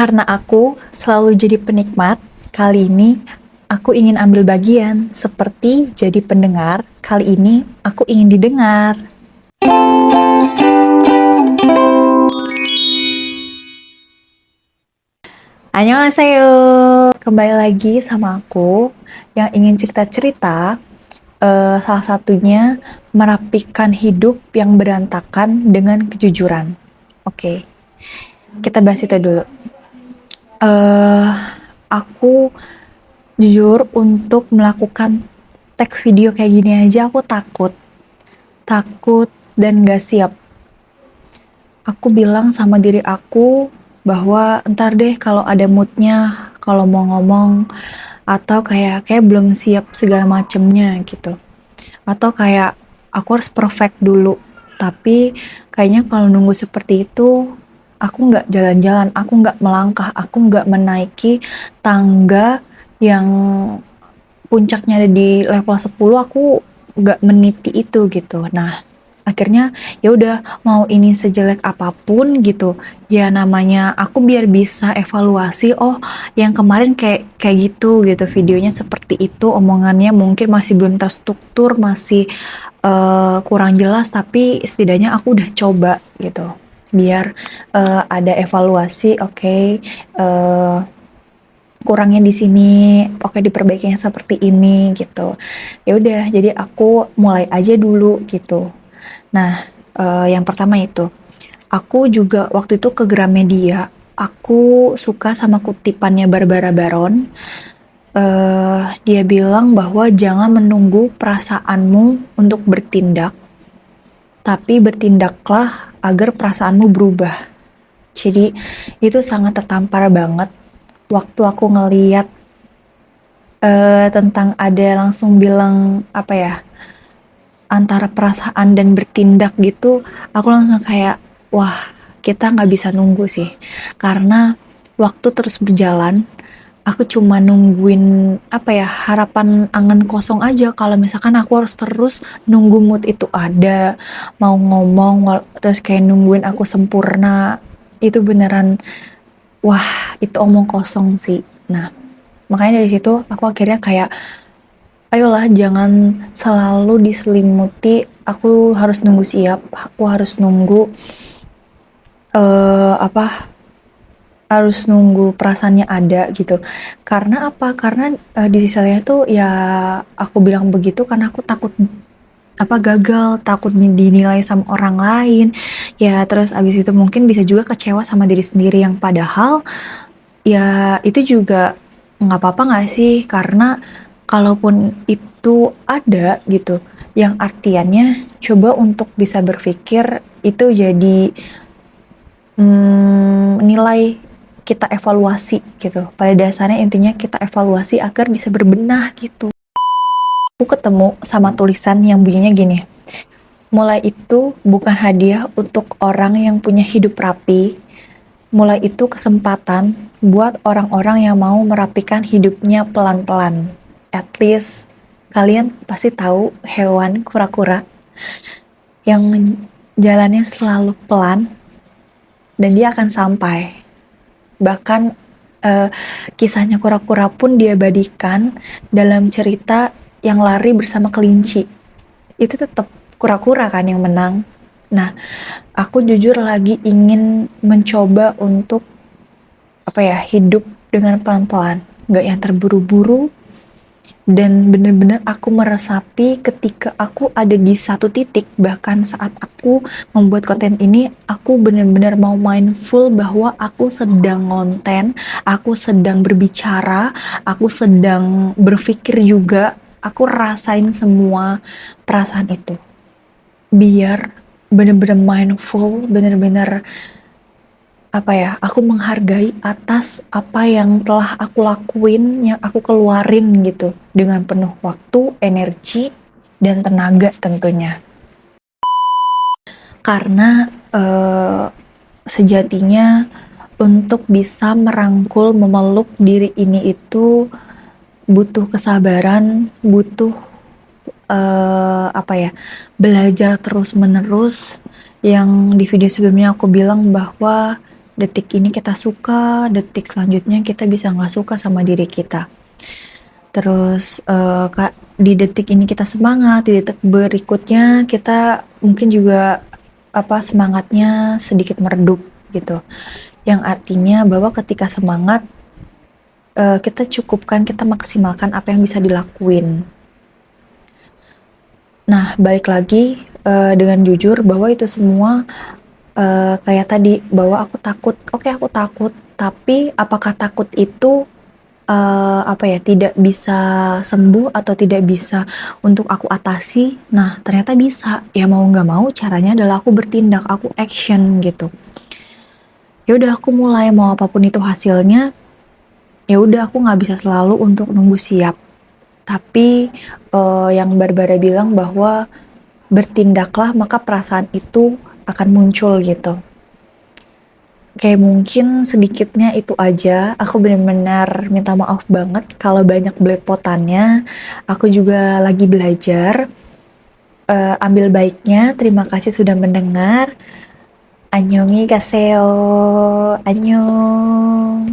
Karena aku selalu jadi penikmat, kali ini aku ingin ambil bagian. Seperti jadi pendengar, kali ini aku ingin didengar. Annyeonghaseyo. Kembali lagi sama aku yang ingin cerita-cerita, salah satunya merapikan hidup yang berantakan dengan kejujuran. Oke, kita bahas itu dulu. eh aku jujur untuk melakukan tag video kayak gini aja aku takut dan gak siap. Aku bilang sama diri aku bahwa ntar deh kalau ada moodnya, kalau mau ngomong, atau kayak belum siap segala macemnya gitu, atau kayak aku harus perfect dulu. Tapi kayaknya kalau nunggu seperti itu, aku nggak jalan-jalan, aku nggak melangkah, aku nggak menaiki tangga yang puncaknya ada di level 10, aku nggak meniti itu gitu. Nah, akhirnya ya udah, mau ini sejelek apapun gitu, ya namanya aku biar bisa evaluasi, oh yang kemarin kayak kayak gitu videonya seperti itu, omongannya mungkin masih belum terstruktur, masih kurang jelas, tapi setidaknya aku udah coba gitu, biar ada evaluasi. Oke, kurangnya di sini, oke diperbaikinya seperti ini gitu. Ya udah, jadi aku mulai aja dulu gitu. Nah, yang pertama itu, aku juga waktu itu ke Gramedia, aku suka sama kutipannya Barbara Baron. Dia bilang bahwa jangan menunggu perasaanmu untuk bertindak, tapi bertindaklah agar perasaanmu berubah. Jadi itu sangat tertampar banget waktu aku ngeliat tentang ada langsung bilang apa ya, antara perasaan dan bertindak gitu. Aku langsung kayak, wah, kita nggak bisa nunggu sih, karena waktu terus berjalan. Aku cuma nungguin apa ya, harapan angan kosong aja. Kalau misalkan aku harus terus nunggu mood itu ada, mau ngomong terus kayak nungguin aku sempurna, itu beneran, wah, itu omong kosong sih. Nah, makanya dari situ aku akhirnya kayak, ayolah jangan selalu diselimuti aku harus nunggu siap, aku harus nunggu apa, harus nunggu perasaannya ada gitu. Karena apa? Karena di sisi lainnya tuh ya, aku bilang begitu karena aku takut apa, gagal, takut dinilai sama orang lain. Ya terus abis itu mungkin bisa juga kecewa sama diri sendiri, yang padahal ya itu juga nggak apa-apa nggak sih, karena kalaupun itu ada gitu, yang artiannya coba untuk bisa berpikir itu jadi nilai kita evaluasi gitu. Pada dasarnya intinya kita evaluasi agar bisa berbenah gitu. Aku ketemu sama tulisan yang bunyinya gini, mulai itu bukan hadiah untuk orang yang punya hidup rapi, mulai itu kesempatan buat orang-orang yang mau merapikan hidupnya pelan-pelan. At least kalian pasti tahu hewan kura-kura yang jalannya selalu pelan dan dia akan sampai. Bahkan kisahnya kura-kura pun diabadikan dalam cerita yang lari bersama kelinci. Itu tetap kura-kura kan yang menang. Nah, aku jujur lagi ingin mencoba untuk apa ya, hidup dengan pelan-pelan, gak yang terburu-buru. Dan bener-bener aku meresapi ketika aku ada di satu titik. Bahkan saat aku membuat konten ini, aku bener-bener mau mindful bahwa aku sedang ngonten, aku sedang berbicara, aku sedang berpikir juga. Aku rasain semua perasaan itu, biar bener-bener mindful, bener-bener apa ya, aku menghargai atas apa yang telah aku lakuin, yang aku keluarin gitu, dengan penuh waktu, energi, dan tenaga tentunya. Karena sejatinya untuk bisa merangkul, memeluk diri ini itu butuh kesabaran, butuh apa ya, belajar terus menerus. Yang di video sebelumnya aku bilang bahwa detik ini kita suka, detik selanjutnya kita bisa nggak suka sama diri kita. Terus di detik ini kita semangat, di detik berikutnya kita mungkin juga semangatnya sedikit meredup gitu. Yang artinya bahwa ketika semangat kita cukupkan, kita maksimalkan apa yang bisa dilakuin. Nah, balik lagi dengan jujur bahwa itu semua kayak tadi, bahwa aku takut. Oke, aku takut, tapi apakah takut itu tidak bisa sembuh atau tidak bisa untuk aku atasi? Nah, ternyata bisa. Ya mau nggak mau, caranya adalah aku bertindak, aku action gitu. Ya udah, aku mulai, mau apapun itu hasilnya. Ya udah, aku nggak bisa selalu untuk nunggu siap. Tapi yang Barbara bilang bahwa bertindaklah maka perasaan itu akan muncul gitu. Oke, mungkin sedikitnya itu aja. Aku benar-benar minta maaf banget kalau banyak belepotannya. Aku juga lagi belajar. Ambil baiknya. Terima kasih sudah mendengar. Annyeonghi gaseyo. Annyeong.